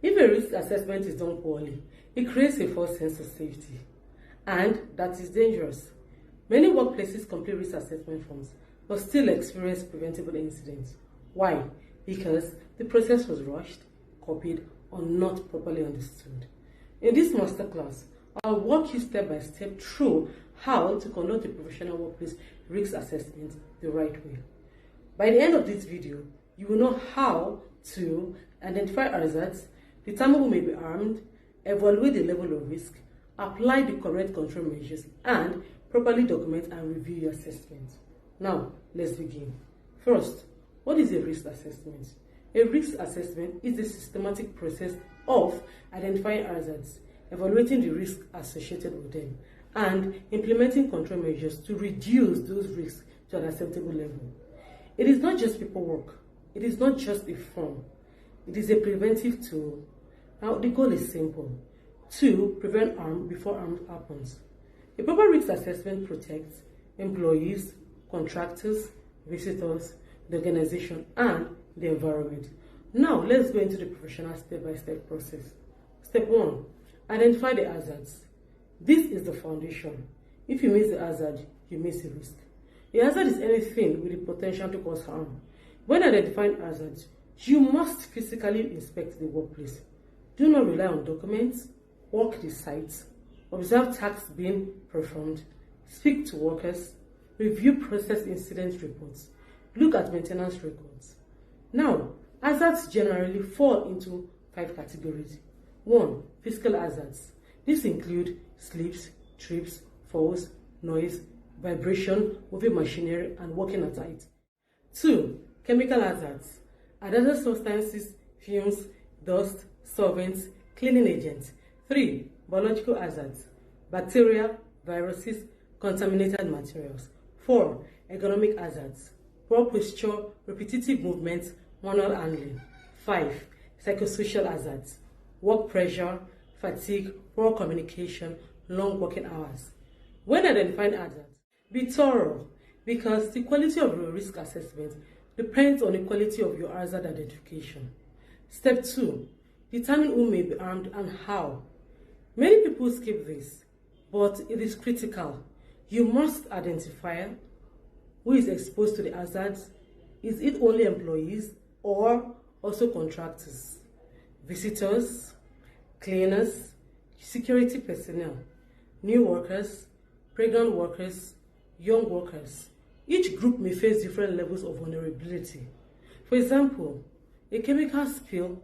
If a risk assessment is done poorly, it creates a false sense of safety, and that is dangerous. Many workplaces complete risk assessment forms but still experience preventable incidents. Why? Because the process was rushed, copied, or not properly understood. In this masterclass, I'll walk you step by step through how to conduct a professional workplace risk assessment the right way. By the end of this video, you will know how to identify hazards, determine who may be armed, evaluate the level of risk, apply the correct control measures, and properly document and review your assessment. Now, let's begin. First, what is a risk assessment? A risk assessment is the systematic process of identifying hazards, evaluating the risk associated with them, and implementing control measures to reduce those risks to an acceptable level. It is not just paperwork. It is not just a form. It is a preventive tool. Now, the goal is simple: to prevent harm before harm happens. A proper risk assessment protects employees, contractors, visitors, the organization, and the environment. Now, let's go into the professional step-by-step process. Step 1. Identify the hazards. This is the foundation. If you miss the hazard, you miss the risk. A hazard is anything with the potential to cause harm. When identifying hazards, you must physically inspect the workplace. Do not rely on documents, walk the sites, observe tasks being performed, speak to workers, review process incident reports, look at maintenance records. Now, hazards generally fall into 5 categories. 1. Physical hazards. These include slips, trips, falls, noise, vibration, moving machinery, and working at height. 2. Chemical hazards. Hazardous substances, fumes, dust, solvents, cleaning agents. 3. Biological hazards. Bacteria, viruses, contaminated materials. 4. Ergonomic hazards. Poor posture, repetitive movements, manual handling. 5. Psychosocial hazards. Work pressure, fatigue, poor communication, long working hours. When identifying hazards, be thorough, because the quality of your risk assessment depends on the quality of your hazard identification. Step 2. Determine who may be armed and how. Many people skip this, but it is critical. You must identify who is exposed to the hazards. Is it only employees or also contractors, visitors, cleaners, security personnel, new workers, pregnant workers, young workers? Each group may face different levels of vulnerability. For example, a chemical spill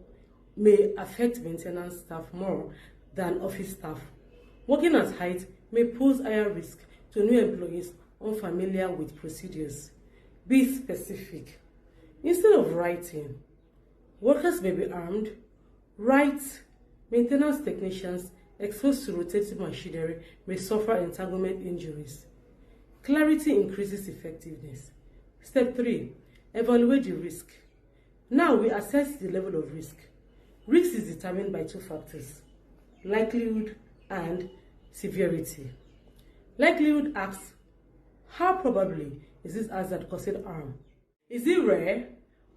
may affect maintenance staff more than office staff. Working at height may pose higher risk to new employees unfamiliar with procedures. Be specific. Instead of writing, workers may be armed, write, maintenance technicians exposed to rotating machinery may suffer entanglement injuries. Clarity increases effectiveness. Step 3. Evaluate the risk. Now we assess the level of risk. Risk is determined by 2 factors: likelihood and severity. Likelihood asks, how probably is this hazard causing harm? Is it rare,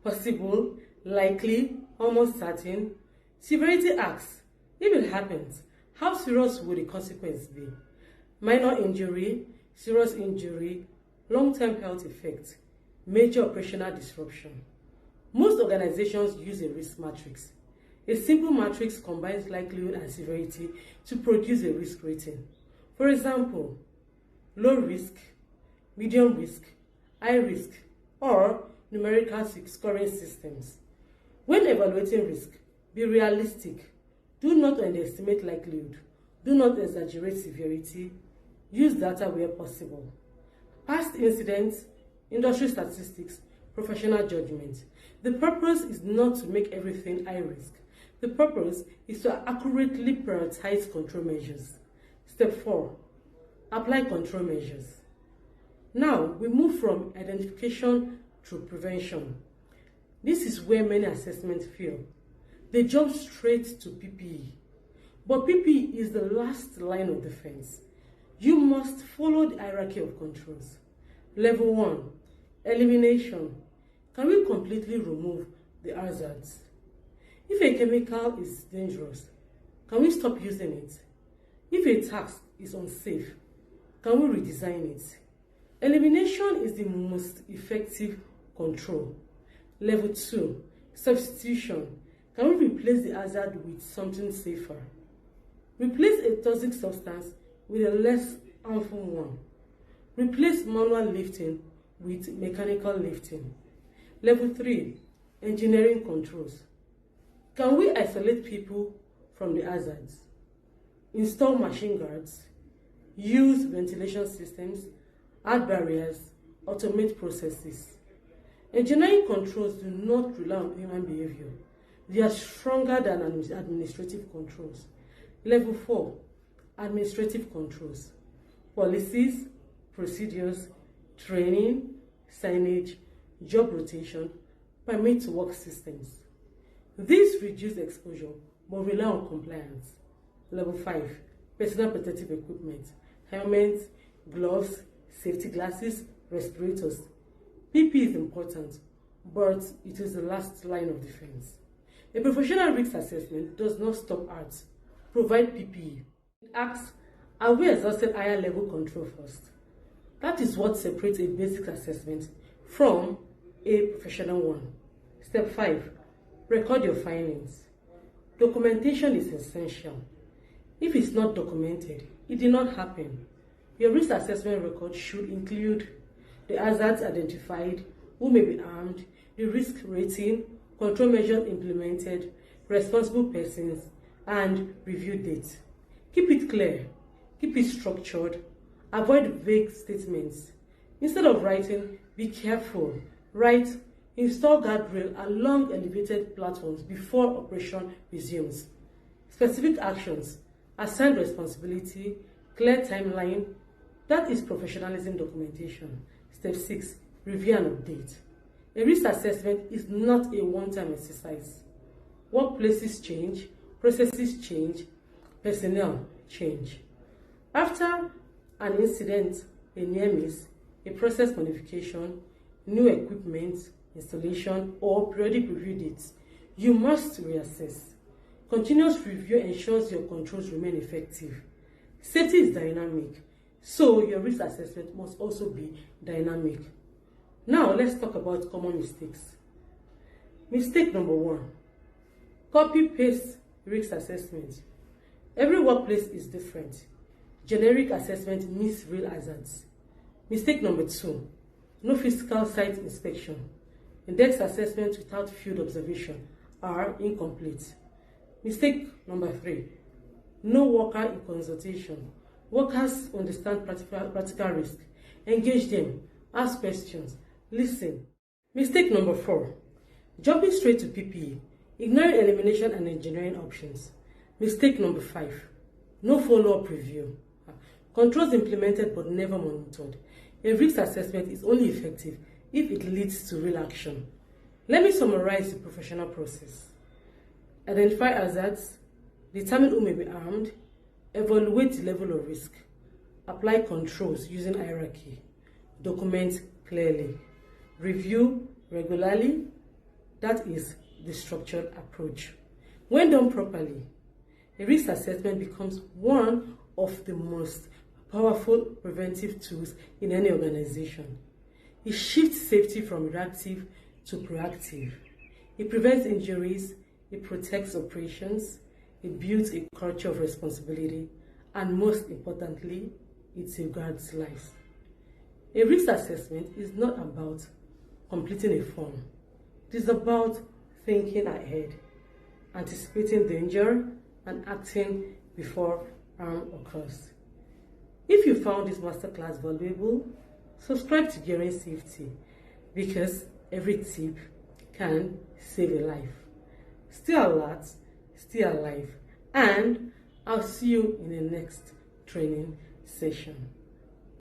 possible, likely, almost certain? Severity asks, if it happens, how serious will the consequence be? Minor injury, serious injury, long-term health effects, major operational disruption. Most organizations use a risk matrix. A simple matrix combines likelihood and severity to produce a risk rating. For example, low risk, medium risk, high risk, or numerical scoring systems. When evaluating risk, be realistic. Do not underestimate likelihood. Do not exaggerate severity. Use data where possible. Past incidents, industry statistics, professional judgment. The purpose is not to make everything high risk. The purpose is to accurately prioritize control measures. Step 4. Apply control measures. Now, we move from identification to prevention. This is where many assessments fail. They jump straight to PPE. But PPE is the last line of defense. You must follow the hierarchy of controls. Level 1, elimination. Can we completely remove the hazards? If a chemical is dangerous, can we stop using it? If a task is unsafe, can we redesign it? Elimination is the most effective control. Level 2, substitution. Can we replace the hazard with something safer? Replace a toxic substance with a less harmful one. Replace manual lifting with mechanical lifting. Level 3, engineering controls. Can we isolate people from the hazards? Install machine guards, use ventilation systems, add barriers, automate processes. Engineering controls do not rely on human behavior. They are stronger than administrative controls. Level 4, administrative controls. Policies, procedures, training, signage, job rotation, permit to work systems. These reduce exposure but rely on compliance. Level 5, personal protective equipment. Helmets, gloves, safety glasses, respirators. PPE is important, but it is the last line of defense. A professional risk assessment does not stop at provide PPE. It asks, are we exhausted higher level control first? That is what separates a basic assessment from a professional one. Step 5, record your findings. Documentation is essential. If it's not documented, it did not happen. Your risk assessment record should include the hazards identified, who may be harmed, the risk rating, control measures implemented, responsible persons, and review date. Keep it clear, keep it structured, avoid vague statements. Instead of writing, be careful. Write, install guardrail along elevated platforms before operation resumes. Specific actions, assign responsibility, clear timeline. That is professionalism documentation. Step 6, review and update. A risk assessment is not a one-time exercise. Workplaces change, processes change, personnel change. After an incident, a near miss, a process modification, new equipment, installation, or periodic review dates, you must reassess. Continuous review ensures your controls remain effective. Safety is dynamic, so your risk assessment must also be dynamic. Now let's talk about common mistakes. Mistake number 1, copy-paste risk assessment. Every workplace is different. Generic assessment miss real hazards. Mistake number 2, no physical site inspection. Index assessment without field observation are incomplete. Mistake number 3, no worker in consultation. Workers understand practical risk. Engage them, ask questions, listen. Mistake number 4, jumping straight to PPE, ignoring elimination and engineering options. Mistake number 5, no follow-up review. Controls implemented but never monitored. A risk assessment is only effective if it leads to real action. Let me summarize the professional process. Identify hazards, determine who may be harmed, evaluate the level of risk, apply controls using hierarchy, document clearly, review regularly. That is the structured approach. When done properly, a risk assessment becomes one of the most powerful preventive tools in any organization. It shifts safety from reactive to proactive. It prevents injuries, it protects operations, it builds a culture of responsibility, and most importantly, it safeguards lives. A risk assessment is not about completing a form. It is about thinking ahead, anticipating danger, and acting before harm occurs. If you found this masterclass valuable, subscribe to Gearing Safety, because every tip can save a life. Stay alert, stay alive, and I'll see you in the next training session.